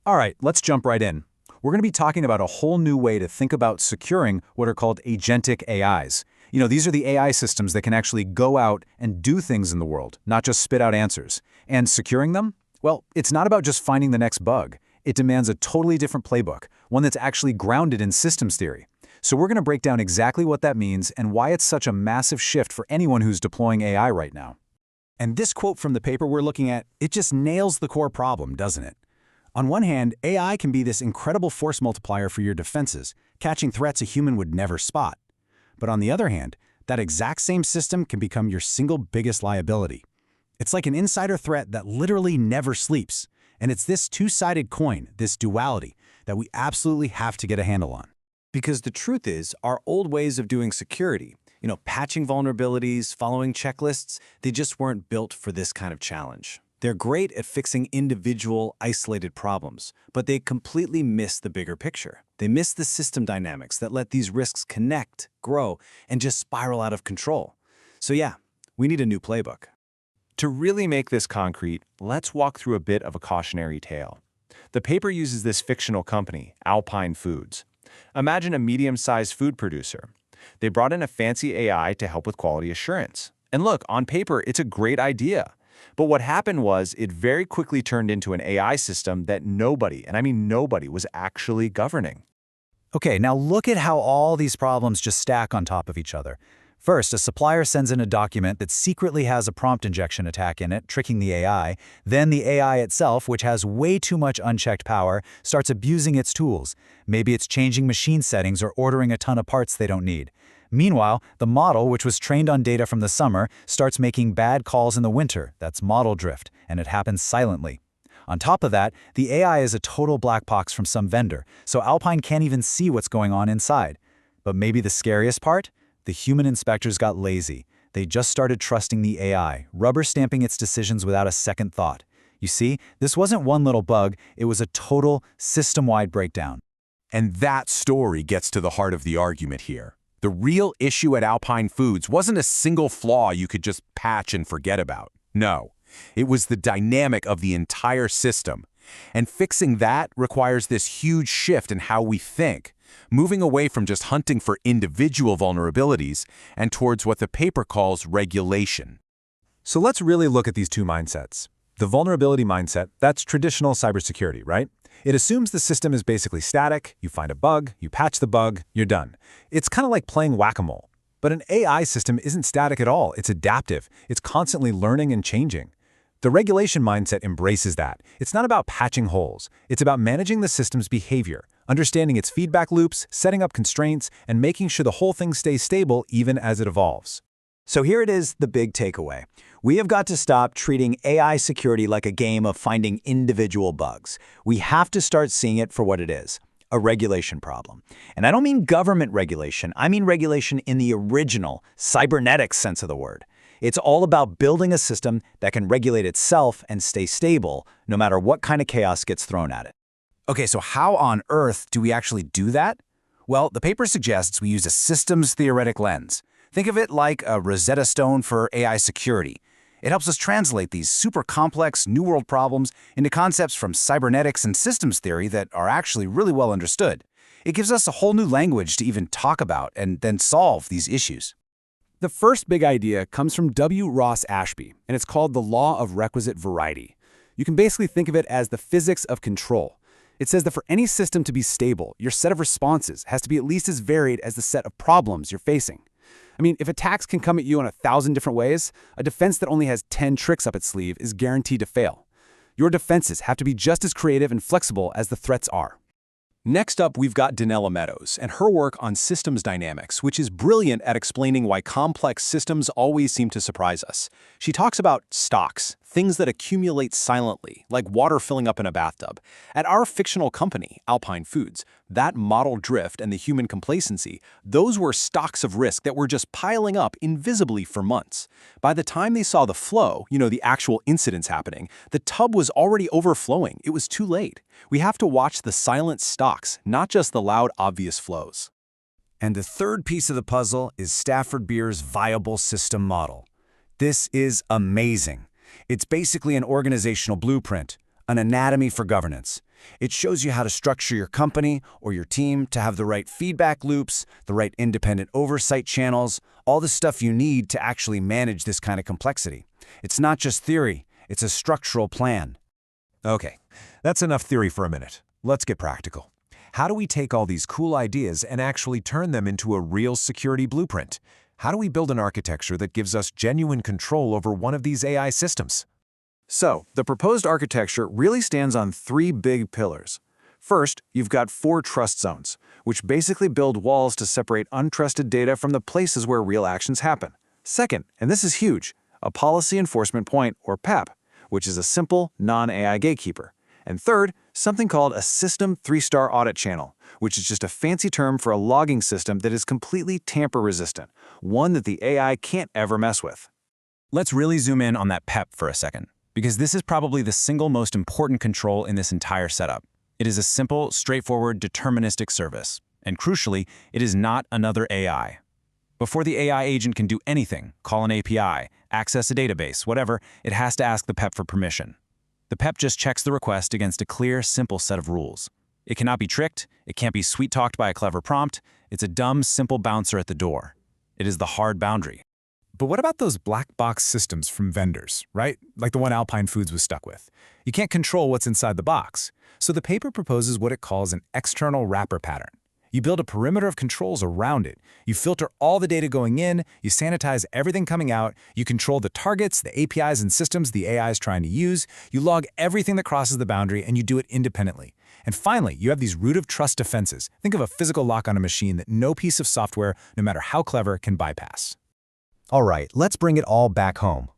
All right, let's jump right in. We're going to be talking about a whole new way to think about securing what are called agentic AIs. These are the AI systems that can actually go out and do things in the world, not just spit out answers. And securing them? Well, it's not about just finding the next bug. It demands a totally different playbook, one that's actually grounded in systems theory. So we're going to break down exactly what that means and why it's such a massive shift for anyone who's deploying AI right now. And this quote from the paper we're looking at, it just nails the core problem, doesn't it? On one hand, AI can be this incredible force multiplier for your defenses, catching threats a human would never spot. But on the other hand, that exact same system can become your single biggest liability. It's like an insider threat that literally never sleeps. And it's this two-sided coin, this duality, that we absolutely have to get a handle on. Because the truth is, our old ways of doing security, patching vulnerabilities, following checklists, they just weren't built for this kind of challenge. They're great at fixing individual, isolated problems, but they completely miss the bigger picture. They miss the system dynamics that let these risks connect, grow, and just spiral out of control. So yeah, we need a new playbook. To really make this concrete, let's walk through a bit of a cautionary tale. The paper uses this fictional company, Alpine Foods. Imagine a medium-sized food producer. They brought in a fancy AI to help with quality assurance. And look, on paper, it's a great idea. But what happened was it very quickly turned into an AI system that nobody, and I mean nobody, was actually governing. Okay, now look at how all these problems just stack on top of each other. First, a supplier sends in a document that secretly has a prompt injection attack in it, tricking the AI. Then the AI itself, which has way too much unchecked power, starts abusing its tools. Maybe it's changing machine settings or ordering a ton of parts they don't need. Meanwhile, the model, which was trained on data from the summer, starts making bad calls in the winter. That's model drift, and it happens silently. On top of that, the AI is a total black box from some vendor, so Alpine can't even see what's going on inside. But maybe the scariest part? The human inspectors got lazy. They just started trusting the AI, rubber stamping its decisions without a second thought. You see, this wasn't one little bug, it was a total, system-wide breakdown. And that story gets to the heart of the argument here. The real issue at Alpine Foods wasn't a single flaw you could just patch and forget about. No, it was the dynamic of the entire system. And fixing that requires this huge shift in how we think, moving away from just hunting for individual vulnerabilities and towards what the paper calls regulation. So let's really look at these two mindsets. The vulnerability mindset, that's traditional cybersecurity, right? It assumes the system is basically static, you find a bug, you patch the bug, you're done. It's kind of like playing whack-a-mole. But an AI system isn't static at all, it's adaptive. It's constantly learning and changing. The regulation mindset embraces that. It's not about patching holes. It's about managing the system's behavior, understanding its feedback loops, setting up constraints, and making sure the whole thing stays stable even as it evolves. So here it is, the big takeaway. We have got to stop treating AI security like a game of finding individual bugs. We have to start seeing it for what it is, a regulation problem. And I don't mean government regulation, I mean regulation in the original, cybernetic sense of the word. It's all about building a system that can regulate itself and stay stable, no matter what kind of chaos gets thrown at it. Okay, so how on earth do we actually do that? Well, the paper suggests we use a systems-theoretic lens. Think of it like a Rosetta Stone for AI security. It helps us translate these super complex New World problems into concepts from cybernetics and systems theory that are actually really well understood. It gives us a whole new language to even talk about and then solve these issues. The first big idea comes from W. Ross Ashby, and it's called the law of requisite variety. You can basically think of it as the physics of control. It says that for any system to be stable, your set of responses has to be at least as varied as the set of problems you're facing. I mean, if attacks can come at you in 1,000 different ways, a defense that only has 10 tricks up its sleeve is guaranteed to fail. Your defenses have to be just as creative and flexible as the threats are. Next up, we've got Donella Meadows and her work on systems dynamics, which is brilliant at explaining why complex systems always seem to surprise us. She talks about stocks, things that accumulate silently, like water filling up in a bathtub. At our fictional company, Alpine Foods, that model drift and the human complacency, those were stocks of risk that were just piling up invisibly for months. By the time they saw the flow, the actual incidents happening, the tub was already overflowing. It was too late. We have to watch the silent stocks, not just the loud, obvious flows. And the third piece of the puzzle is Stafford Beer's viable system model. This is amazing. It's basically an organizational blueprint, an anatomy for governance. It shows you how to structure your company or your team to have the right feedback loops, the right independent oversight channels, all the stuff you need to actually manage this kind of complexity. It's not just theory, it's a structural plan. Okay, that's enough theory for a minute. Let's get practical. How do we take all these cool ideas and actually turn them into a real security blueprint? How do we build an architecture that gives us genuine control over one of these AI systems? So, the proposed architecture really stands on three big pillars. First, you've got 4 trust zones, which basically build walls to separate untrusted data from the places where real actions happen. Second, and this is huge, a policy enforcement point, or PEP, which is a simple, non-AI gatekeeper. And third, something called a system 3-star audit channel, which is just a fancy term for a logging system that is completely tamper-resistant, one that the AI can't ever mess with. Let's really zoom in on that PEP for a second, because this is probably the single most important control in this entire setup. It is a simple, straightforward, deterministic service. And crucially, it is not another AI. Before the AI agent can do anything, call an API, access a database, whatever, it has to ask the PEP for permission. The PEP just checks the request against a clear, simple set of rules. It cannot be tricked, it can't be sweet-talked by a clever prompt, it's a dumb, simple bouncer at the door. It is the hard boundary. But what about those black box systems from vendors, right? Like the one Alpine Foods was stuck with. You can't control what's inside the box. So the paper proposes what it calls an external wrapper pattern. You build a perimeter of controls around it. You filter all the data going in, you sanitize everything coming out, you control the targets, the APIs and systems the AI is trying to use, you log everything that crosses the boundary, and you do it independently. And finally, you have these root of trust defenses. Think of a physical lock on a machine that no piece of software, no matter how clever, can bypass. All right, let's bring it all back home.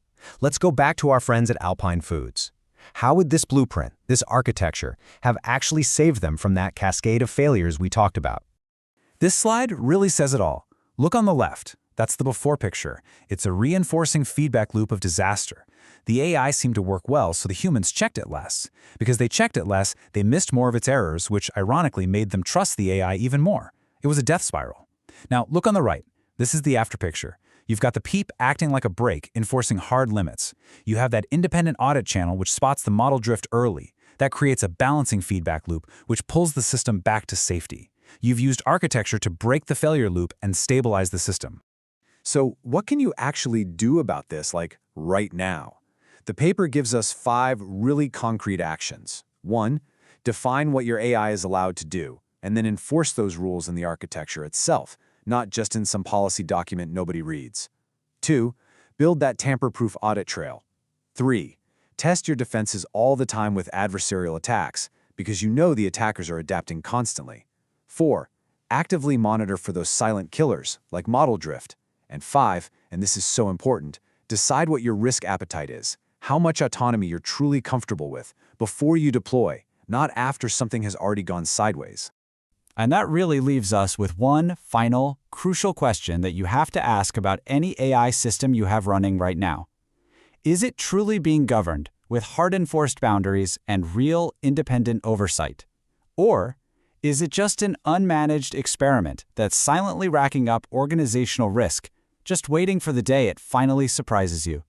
Let's go back to our friends at Alpine Foods. How would this blueprint, this architecture, have actually saved them from that cascade of failures we talked about? This slide really says it all. Look on the left. That's the before picture. It's a reinforcing feedback loop of disaster. The AI seemed to work well, so the humans checked it less. Because they checked it less, they missed more of its errors, which ironically made them trust the AI even more. It was a death spiral. Now, look on the right. This is the after picture. You've got the PEEP acting like a brake, enforcing hard limits. You have that independent audit channel which spots the model drift early. That creates a balancing feedback loop which pulls the system back to safety. You've used architecture to break the failure loop and stabilize the system. So what can you actually do about this, like right now? The paper gives us 5 really concrete actions. 1, define what your AI is allowed to do, and then enforce those rules in the architecture itself, not just in some policy document nobody reads. 2, build that tamper-proof audit trail. 3, test your defenses all the time with adversarial attacks, because you know the attackers are adapting constantly. 4, actively monitor for those silent killers, like model drift. And 5, and this is so important, decide what your risk appetite is, how much autonomy you're truly comfortable with, before you deploy, not after something has already gone sideways. And that really leaves us with one final, crucial question that you have to ask about any AI system you have running right now. Is it truly being governed with hard-enforced boundaries and real independent oversight? Or is it just an unmanaged experiment that's silently racking up organizational risk, just waiting for the day it finally surprises you?